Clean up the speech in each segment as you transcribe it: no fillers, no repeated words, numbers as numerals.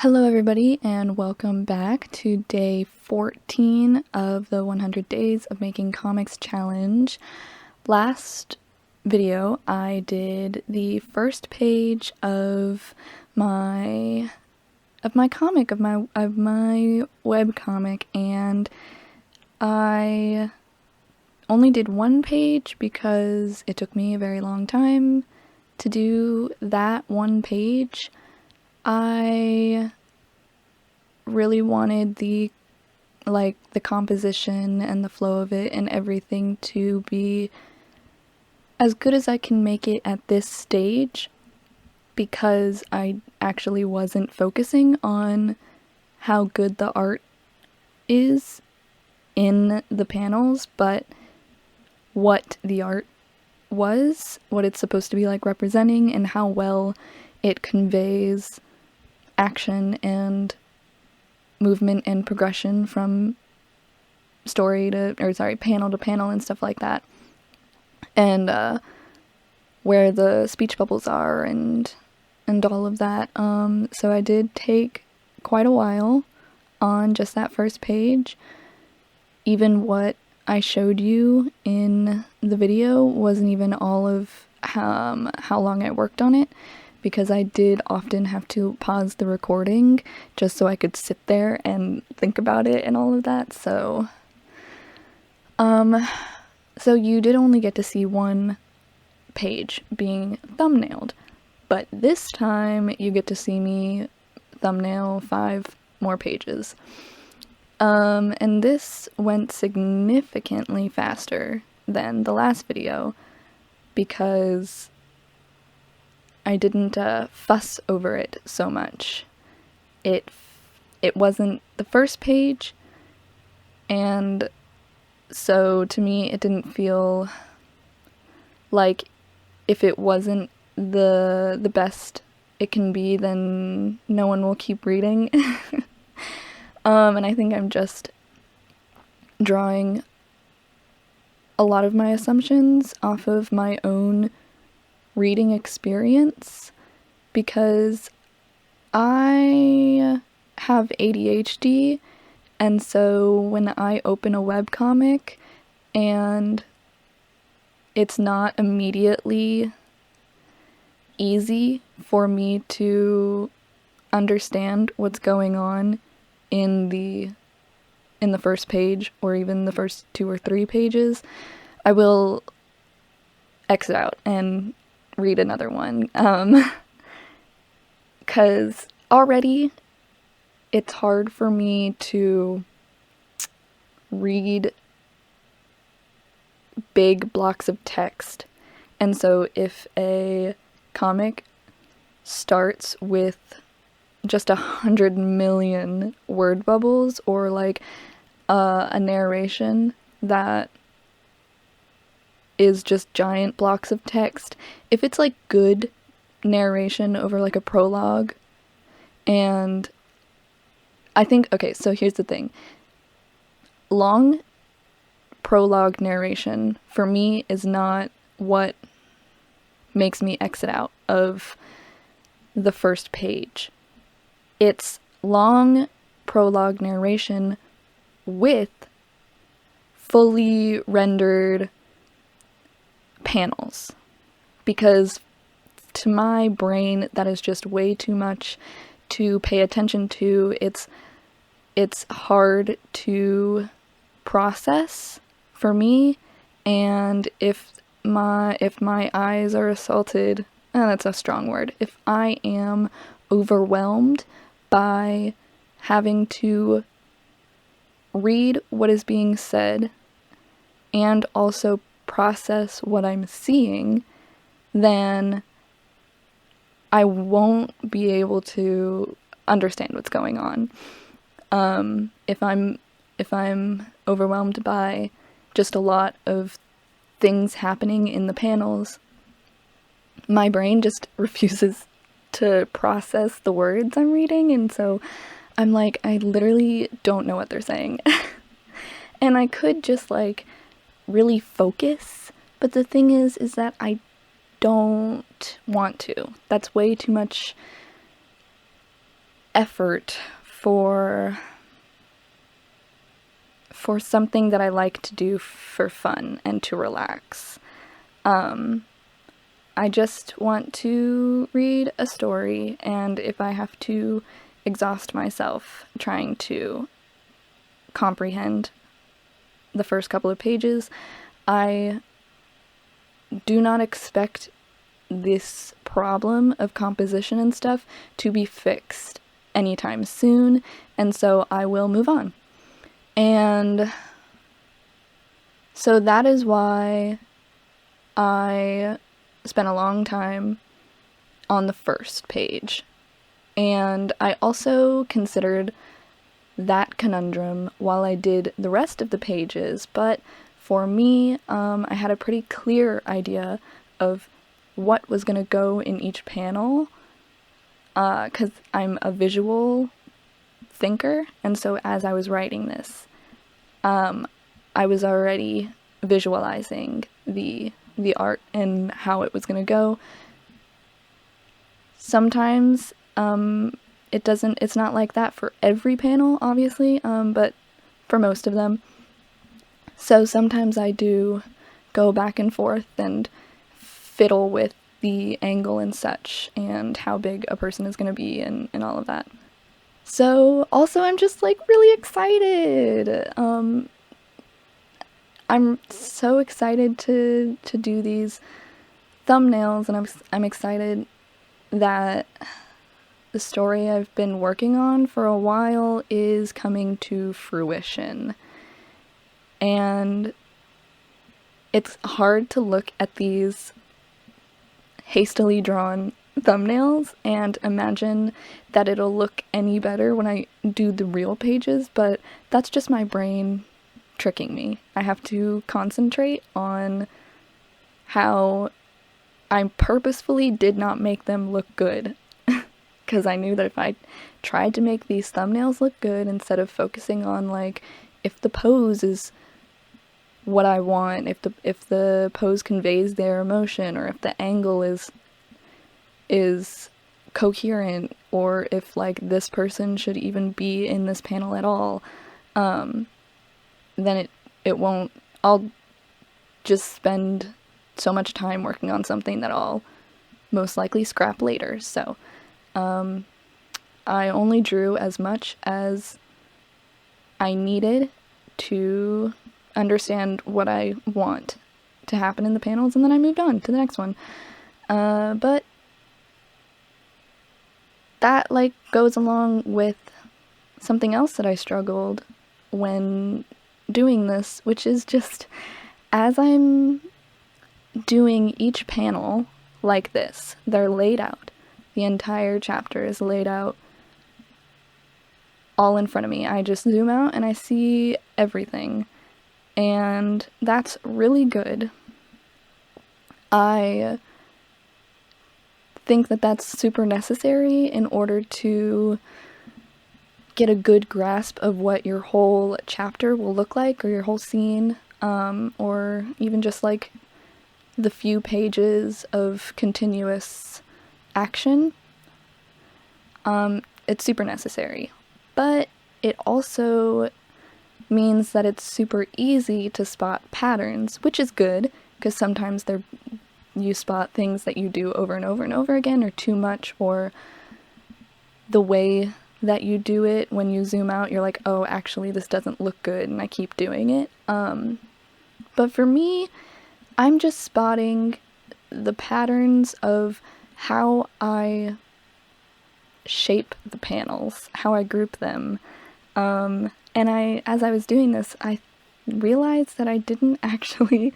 Hello everybody and welcome back to day 14 of the 100 Days of Making Comics Challenge. Last video I did the first page of my comic, of my web comic, and I only did one page because it took me a very long time to do that one page. I really wanted the composition and the flow of it and everything to be as good as I can make it at this stage, because I actually wasn't focusing on how good the art is in the panels, but what the art was, what it's supposed to be like representing, and how well it conveys action and movement and progression from panel to panel and stuff like that, and where the speech bubbles are and all of that. So I did take quite a while on just that first page. Even what I showed you in the video wasn't even all of how long I worked on it, because I did often have to pause the recording just so I could sit there and think about it and all of that. So you did only get to see one page being thumbnailed, but this time you get to see me thumbnail 5 more pages. And this went significantly faster than the last video because I didn't fuss over it so much. It wasn't the first page, and so to me it didn't feel like if it wasn't the best it can be, then no one will keep reading. And I think I'm just drawing a lot of my assumptions off of my own reading experience, because I have ADHD, and so when I open a webcomic and it's not immediately easy for me to understand what's going on in the first page, or even the first 2 or 3 pages, I will exit out and read another one, because already it's hard for me to read big blocks of text, and so if a comic starts with just 100 million word bubbles, or like a narration that is just giant blocks of text, if it's like good narration over like a prologue, and I think, okay, so here's the thing. Long prologue narration for me is not what makes me exit out of the first page. It's long prologue narration with fully rendered panels, because to my brain that is just way too much to pay attention to. It's hard to process for me, and if my eyes are assaulted, that's a strong word, if I am overwhelmed by having to read what is being said and also process what I'm seeing, then I won't be able to understand what's going on. If I'm overwhelmed by just a lot of things happening in the panels, my brain just refuses to process the words I'm reading, and so I'm like, I literally don't know what they're saying. And I could just like really focus, but the thing is that I don't want to. That's way too much effort for something that I like to do for fun and to relax. I just want to read a story, and if I have to exhaust myself trying to comprehend the first couple of pages, I do not expect this problem of composition and stuff to be fixed anytime soon, and so I will move on. And so that is why I spent a long time on the first page. And I also considered that conundrum while I did the rest of the pages, but for me, I had a pretty clear idea of what was going to go in each panel, because I'm a visual thinker, and so as I was writing this, I was already visualizing the art and how it was going to go. Sometimes it's not like that for every panel, obviously, but for most of them. So sometimes I do go back and forth and fiddle with the angle and such, and how big a person is going to be, and all of that. So also I'm just like really excited. I'm so excited to do these thumbnails, and I'm excited that the story I've been working on for a while is coming to fruition. And it's hard to look at these hastily drawn thumbnails and imagine that it'll look any better when I do the real pages, but that's just my brain tricking me. I have to concentrate on how I purposefully did not make them look good, because I knew that if I tried to make these thumbnails look good instead of focusing on like if the pose is what I want, if the pose conveys their emotion, or if the angle is coherent, or if like this person should even be in this panel at all, then it won't. I'll just spend so much time working on something that I'll most likely scrap later. So I only drew as much as I needed to understand what I want to happen in the panels, and then I moved on to the next one. But that like goes along with something else that I struggled when doing this, which is just as I'm doing each panel like this, they're laid out. The entire chapter is laid out all in front of me. I just zoom out and I see everything. And that's really good. I think that that's super necessary in order to get a good grasp of what your whole chapter will look like, or your whole scene, or even just like the few pages of continuous action. It's super necessary. But it also means that it's super easy to spot patterns, which is good, because sometimes you spot things that you do over and over and over again, or too much, or the way that you do it, when you zoom out, you're like, oh, actually, this doesn't look good, and I keep doing it. But for me, I'm just spotting the patterns of how I shape the panels, how I group them. And as I was doing this, I realized that I didn't actually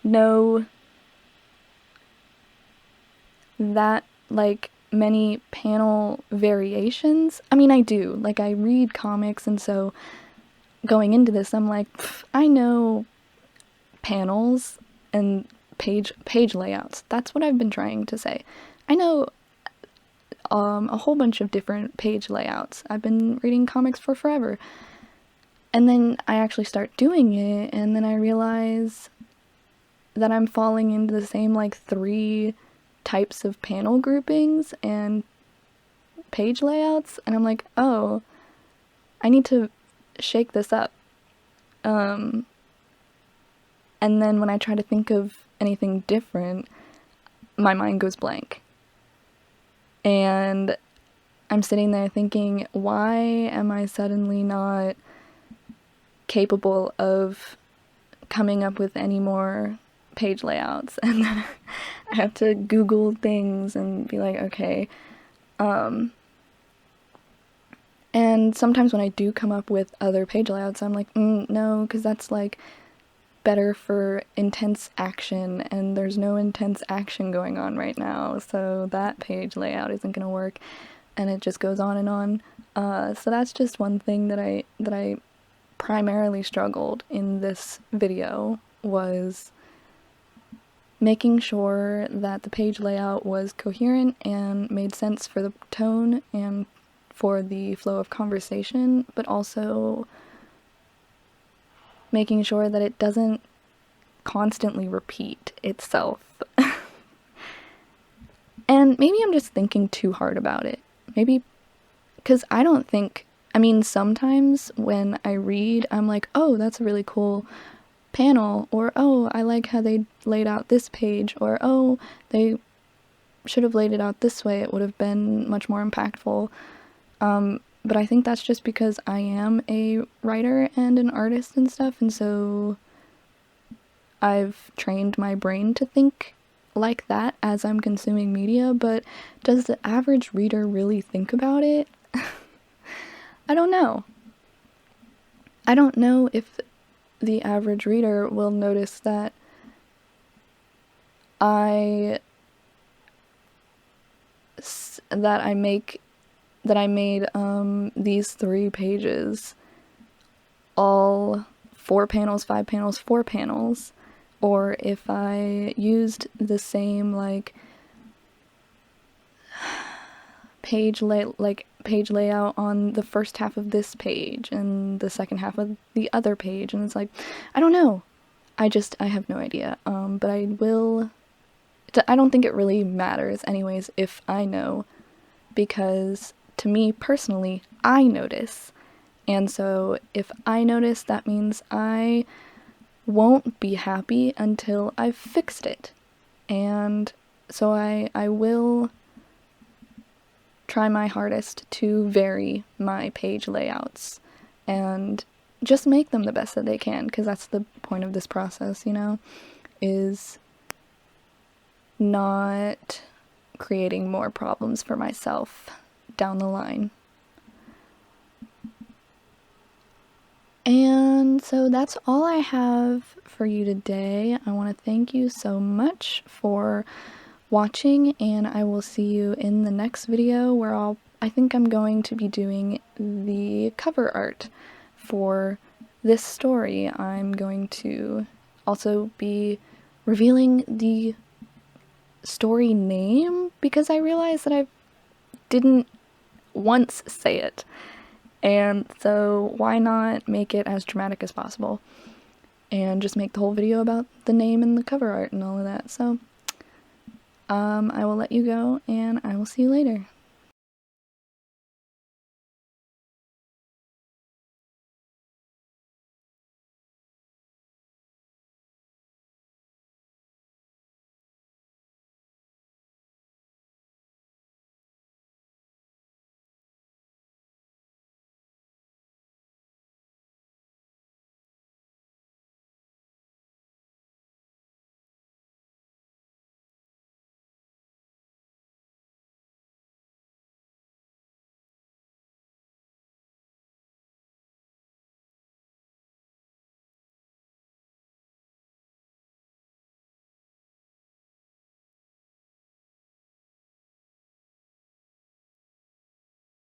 know that, like, many panel variations. I mean, I do. Like, I read comics, and so going into this, I'm like, I know panels and page layouts. That's what I've been trying to say. I know a whole bunch of different page layouts. I've been reading comics for forever. And then I actually start doing it, and then I realize that I'm falling into the same, like, 3 types of panel groupings, and page layouts, and I'm like, oh, I need to shake this up. And then when I try to think of anything different, my mind goes blank. And I'm sitting there thinking, why am I suddenly not capable of coming up with any more page layouts? And then I have to Google things and be like, okay. And sometimes when I do come up with other page layouts, I'm like, no, because that's like better for intense action, and there's no intense action going on right now, so that page layout isn't gonna work, and it just goes on and on. So that's just one thing that I primarily struggled in this video, was making sure that the page layout was coherent and made sense for the tone and for the flow of conversation, but also making sure that it doesn't constantly repeat itself. And maybe I'm just thinking too hard about it. Maybe because I don't think, I mean, sometimes when I read, I'm like, oh, that's a really cool panel, or oh, I like how they laid out this page, or oh, they should have laid it out this way, it would have been much more impactful. But I think that's just because I am a writer and an artist and stuff, and so I've trained my brain to think like that as I'm consuming media. But does the average reader really think about it? I don't know. I don't know if the average reader will notice that I made these 3 pages all 4 panels, 5 panels, 4 panels, or if I used the same like page layout on the first half of this page and the second half of the other page, and it's like, I don't know. I have no idea. But I don't think it really matters anyways if I know, because to me personally, I notice. And so if I notice, that means I won't be happy until I've fixed it. And so I will try my hardest to vary my page layouts and just make them the best that they can, because that's the point of this process, is not creating more problems for myself down the line. And so that's all I have for you today. I want to thank you so much for watching, and I will see you in the next video where I think I'm going to be doing the cover art for this story. I'm going to also be revealing the story name, because I realized that I didn't once say it. And so why not make it as dramatic as possible and just make the whole video about the name and the cover art and all of that. So I will let you go, and I will see you later.